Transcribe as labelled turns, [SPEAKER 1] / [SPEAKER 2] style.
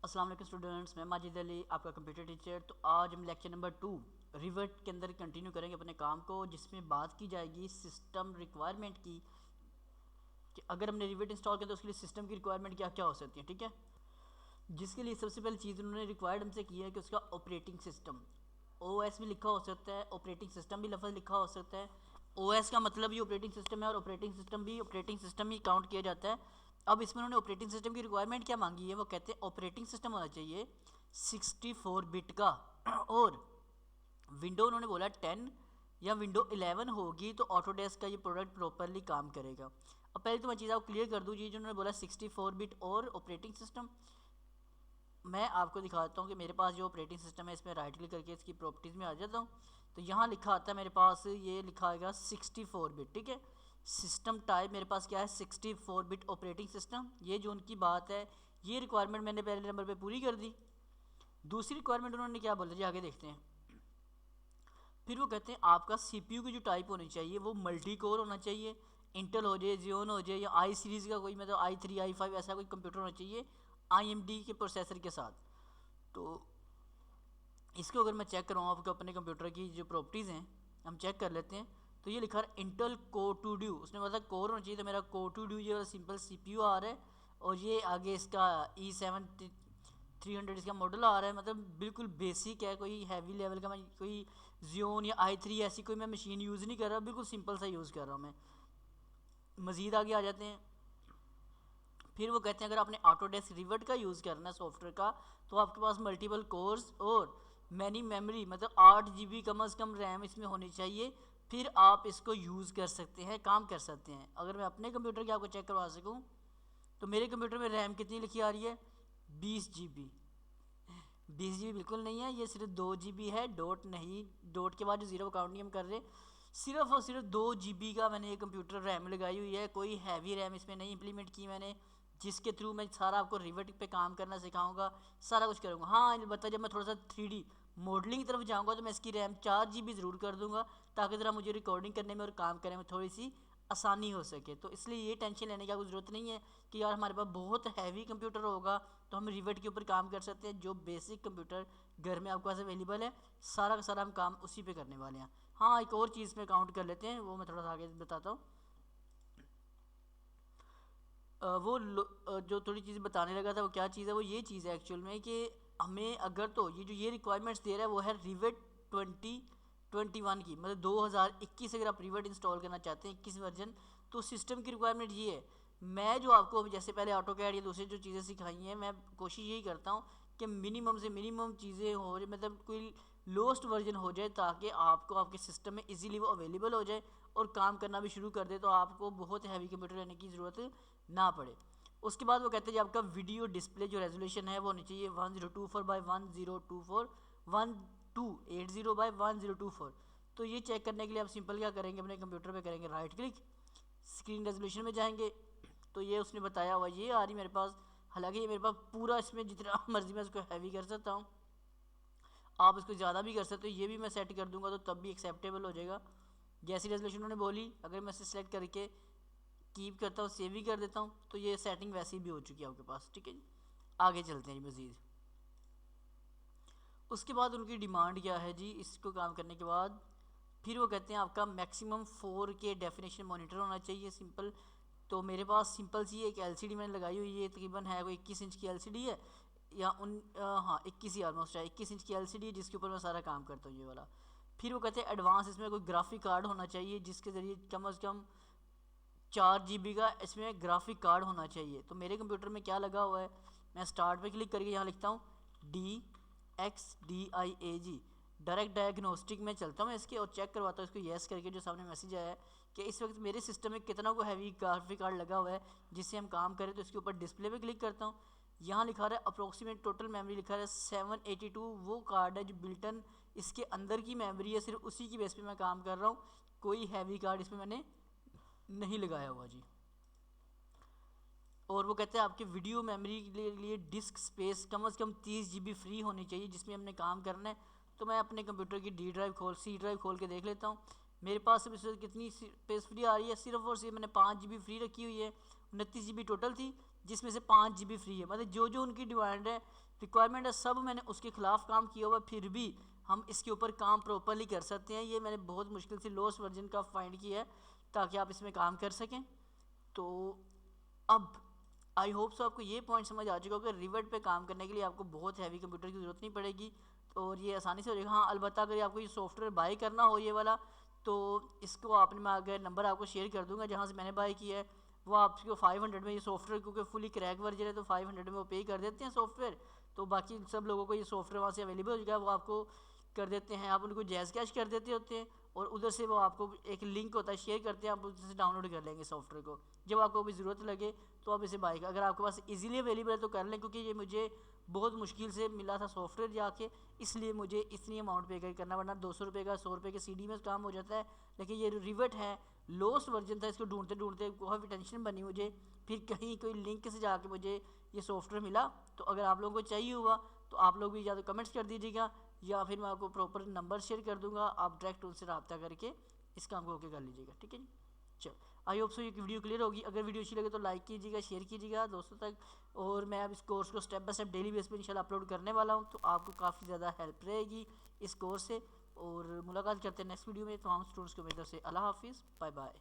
[SPEAKER 1] अस्सलाम वालेकुम स्टूडेंट्स, मैं माजिद अली आपका कंप्यूटर टीचर। तो आज हम लेक्चर नंबर 2 रिवर्ट के अंदर कंटिन्यू करेंगे अपने काम को, जिसमें बात की जाएगी सिस्टम रिक्वायरमेंट की कि अगर हमने रिवर्ट इंस्टॉल किया तो उसके लिए सिस्टम की रिक्वायरमेंट क्या क्या हो सकती है। ठीक है, जिसके लिए सबसे पहली चीज़ उन्होंने रिक्वायर्ड हमसे की है कि उसका ऑपरेटिंग सिस्टम OS भी लिखा हो सकता है, ऑपरेटिंग सिस्टम भी लफ्ज़ लिखा हो सकता है। OS का मतलब ही ऑपरेटिंग सिस्टम है और ऑपरेटिंग सिस्टम भी ऑपरेटिंग सिस्टम ही काउंट किया जाता है। अब इसमें उन्होंने ऑपरेटिंग सिस्टम की रिक्वायरमेंट क्या मांगी है, वो कहते हैं ऑपरेटिंग सिस्टम होना चाहिए 64 बिट का और विंडो उन्होंने बोला 10 या विंडो 11 होगी तो ऑटोडेस्क का ये प्रोडक्ट प्रॉपरली काम करेगा। अब पहले तो मैं चीज़ आपको क्लियर कर दूँ, जी जो उन्होंने बोला 64 बिट और ऑपरेटिंग सिस्टम, मैं आपको दिखाता हूँ कि मेरे पास जो ऑपरेटिंग सिस्टम है इसमें राइट क्लिक करके इसकी प्रॉपर्टीज़ में आ जाता हूँ। तो यहाँ लिखा आता है मेरे पास, ये लिखा आएगा 64 बिट। ठीक है, सिस्टम टाइप मेरे पास क्या है 64 बिट ऑपरेटिंग सिस्टम। ये जो उनकी बात है, ये रिक्वायरमेंट मैंने पहले नंबर पे पूरी कर दी। दूसरी रिक्वायरमेंट उन्होंने क्या बोला जी, आगे देखते हैं। फिर वो कहते हैं आपका CPU की जो टाइप होनी चाहिए वो मल्टी कोर होना चाहिए, इंटेल हो जाए, जियोन हो जाए, या आई सीरीज़ का कोई मतलब i3 i5 ऐसा कोई कंप्यूटर होना चाहिए AMD के प्रोसेसर के साथ। तो इसको अगर मैं चेक कराऊँ आपको अपने कंप्यूटर की जो प्रॉपर्टीज़ हैं, हम चेक कर लेते हैं। तो ये लिखा है इंटेल कोर 2 उसने मतलब कोर होना चाहिए, तो मेरा कोर 2 ये वाला सिंपल CPU आ रहा है और ये आगे इसका E7 300 इसका मॉडल आ रहा है। मतलब बिल्कुल बेसिक है, कोई हैवी लेवल का मैं कोई जियोन या i3 ऐसी कोई मैं मशीन यूज़ नहीं कर रहा, बिल्कुल सिंपल सा यूज़ कर रहा हूँ मैं। मज़ीद आगे आ जाते हैं। फिर वो कहते हैं अगर आपने ऑटोडेस्क रिवर्ट का यूज़ करना है सॉफ्टवेयर का, तो आपके पास मल्टीपल कोर्स और मैनी मेमोरी मतलब 8 GB कम अज़ कम रैम इसमें होनी चाहिए, फिर आप इसको यूज़ कर सकते हैं, काम कर सकते हैं। अगर मैं अपने कंप्यूटर की आपको चेक करवा सकूँ तो मेरे कंप्यूटर में रैम कितनी लिखी आ रही है 20 GB। 20 GB बिल्कुल नहीं है, ये सिर्फ 2 GB है, डॉट नहीं, डॉट के बाद जो ज़ीरो काउंट नहीं हम कर रहे, सिर्फ और सिर्फ 2 GB का मैंने ये कंप्यूटर रैम लगाई हुई है। कोई हैवी रैम इसमें नहीं इंप्लीमेंट की मैंने, जिसके थ्रू मैं सारा आपको रिवर्ट पे काम करना सिखाऊंगा, सारा कुछ करूँगा। हाँ बता, जब मैं थोड़ा सा 3D मॉडलिंग की तरफ जाऊँगा तो मैं इसकी रैम 4 GB ज़रूर कर दूँगा, ताकि ज़रा मुझे रिकॉर्डिंग करने में और काम करने में थोड़ी सी आसानी हो सके। तो इसलिए ये टेंशन लेने की कोई ज़रूरत नहीं है कि यार हमारे पास बहुत हैवी कंप्यूटर होगा तो हम रिवर्ट के ऊपर काम कर सकते हैं। जो बेसिक कंप्यूटर घर में आपके पास अवेलेबल है, सारा का सारा हम काम उसी पे करने वाले हैं। हाँ एक और चीज़ में काउंट कर लेते हैं, वो मैं थोड़ा सा आगे बताता हूँ। जो थोड़ी चीज़ बताने लगा था वो क्या चीज़ है, वो ये चीज़ है एक्चुअल में कि हमें अगर तो ये जो ये रिक्वायरमेंट्स दे रहा है वो है रिवर्ट 2021 की, मतलब 2021 अगर आप रिवर्ट इंस्टॉल करना चाहते हैं 21 वर्जन, तो सिस्टम की रिक्वायरमेंट ये है। मैं जो आपको जैसे पहले ऑटो कैड या दूसरी जो चीज़ें सिखाई हैं, मैं कोशिश यही करता हूँ कि मिनिमम से मिनिमम चीज़ें हो, मतलब कोई लोएस्ट वर्जन हो जाए, ताकि आपको आपके सिस्टम में इजीली वो अवेलेबल हो जाए और काम करना भी शुरू कर दे, तो आपको बहुत हैवी कंप्यूटर लेने की ज़रूरत ना पड़े। उसके बाद वो कहते हैं कि आपका वीडियो डिस्प्ले जो रेजोल्यूशन है वो होनी चाहिए 1024 बाई 1024 1280 बाई 1024। तो ये चेक करने के लिए आप सिंपल क्या करेंगे, अपने कंप्यूटर पे करेंगे राइट क्लिक, स्क्रीन रेजोल्यूशन में जाएंगे, तो ये उसने बताया हुआ ये आ रही मेरे पास। हालांकि ये मेरे पास पूरा, इसमें जितना मर्जी मैं इसको हैवी कर सकता हूँ, आप इसको ज़्यादा भी कर सकते हो, ये भी मैं सेट कर दूंगा तो तब भी एक्सेप्टेबल हो जाएगा। जैसी रेजोल्यूशन उन्होंने बोली, अगर मैं इसे सेलेक्ट करके कीप करता हूँ, सेव भी कर देता हूँ, तो ये सेटिंग वैसे ही भी हो चुकी है आपके पास। ठीक है जी, आगे चलते हैं जी मज़ीद। उसके बाद उनकी डिमांड क्या है जी, इसको काम करने के बाद फिर वो कहते हैं आपका मैक्सिमम 4K डेफिनेशन मॉनिटर होना चाहिए सिंपल। तो मेरे पास सिंपल सी एक LCD मैंने लगाई हुई है, तकरीबन है कोई 21 इंच की LCD है, या हाँ 21 ही ऑलमोस्ट है, 21 इंच की LCD है जिसके ऊपर मैं सारा काम करता हूँ ये वाला। फिर वो कहते हैं एडवांस इसमें कोई ग्राफिक कार्ड होना चाहिए, जिसके ज़रिए कम अज़ कम 4 GB का इसमें ग्राफिक कार्ड होना चाहिए। तो मेरे कंप्यूटर में क्या लगा हुआ है, मैं स्टार्ट पे क्लिक करके यहाँ लिखता हूँ DXDIAG, डायरेक्ट डायग्नोस्टिक में चलता हूँ मैं इसके और चेक करवाता हूँ इसको येस करके, जो सामने मैसेज आया है कि इस वक्त मेरे सिस्टम में कितना को हैवी ग्राफिक कार्ड लगा हुआ है जिससे हम काम करें। तो इसके ऊपर डिस्प्ले पे क्लिक करता हूँ, यहाँ लिखा रहा है अप्रोक्सीमेट टोटल मेमोरी लिखा रहा है 782, वो कार्ड है जो बिल्टन इसके अंदर की मेमोरी है, सिर्फ उसी की बेस पे मैं काम कर रहा हूँ, कोई हैवी कार्ड इसमें मैंने नहीं लगाया हुआ जी। और वो कहते हैं आपके वीडियो मेमोरी के लिए डिस्क स्पेस कम से कम 30 GB फ्री होनी चाहिए जिसमें हमने काम करना है। तो मैं अपने कंप्यूटर की सी ड्राइव खोल के देख लेता हूँ, मेरे पास सिर्फ इसमें कितनी स्पेस फ्री आ रही है, सिर्फ और सिर्फ मैंने 5 GB फ्री रखी हुई है। 29 GB टोटल थी जिसमें से 5 GB फ्री है। मतलब जो जो उनकी डिमांड है रिक्वायरमेंट है सब, मैंने उसके ख़िलाफ़ काम किया हुआ, फिर भी हम इसके ऊपर काम प्रॉपरली कर सकते हैं। ये मैंने बहुत मुश्किल से लोस्ट वर्जन का फाइंड किया है ताकि आप इसमें काम कर सकें। तो अब आई होप सो आपको ये पॉइंट समझ आ चुका होगा कि रिवर्ट पे काम करने के लिए आपको बहुत हैवी कंप्यूटर की ज़रूरत नहीं पड़ेगी और ये आसानी से हो जाएगा। हाँ अलबत्ता अगर आपको ये सॉफ्टवेयर बाई करना हो ये वाला, तो इसको आपने, मैं अगर नंबर आपको शेयर कर दूंगा जहाँ से मैंने बाई किया है, वो आपको 500 में ये सॉफ्टवेयर, क्योंकि फुली क्रैक वर्जन है तो 500 में वो पे कर देते हैं सॉफ्टवेयर। तो बाकी सब लोगों को ये सॉफ्टवेयर वहाँ से अवेलेबल हो जाएगा, वो आपको कर देते हैं, आप उनको जैज़ कैश कर देते होते हैं और उधर से वो आपको एक लिंक होता है शेयर करते हैं, आप उधर से डाउनलोड कर लेंगे सॉफ्टवेयर को। जब आपको भी ज़रूरत लगे तो आप इसे बाई, अगर आपके पास इजीली अवेलेबल है तो कर लें, क्योंकि ये मुझे बहुत मुश्किल से मिला था सॉफ्टवेयर जाके, इसलिए मुझे इतनी अमाउंट पे करना पड़ना। 200 रुपये का 100 रुपये के CD में काम हो जाता है, लेकिन ये रिवर्ट है लोस्ट वर्जन था, इसको ढूंढते ढूंढते काफ़ी टेंशन बनी मुझे, फिर कहीं कोई लिंक से जाके मुझे ये सॉफ्टवेयर मिला। तो अगर आप लोगों को चाहिए हुआ तो आप लोग भी या तो कमेंट्स कर दीजिएगा या फिर मैं आपको प्रॉपर नंबर शेयर कर दूंगा, आप डायरेक्ट उनसे रब्ता करके इस काम को ओके कर लीजिएगा, ठीक है जी। चलो आई होप सो ये वीडियो क्लियर होगी। अगर वीडियो अच्छी लगे तो लाइक कीजिएगा, शेयर कीजिएगा दोस्तों तक, और मैं अब इस कोर्स को step by step daily base पे इंशाल्लाह अपलोड करने वाला हूँ, तो आपको काफ़ी ज़्यादा हेल्प रहेगी इस कोर्स से। और मुलाकात करते हैं नेक्स्ट वीडियो में। तमाम स्टूडेंट्स को मेरी तरफ से अल्लाह हाफिज़, बाय बाय।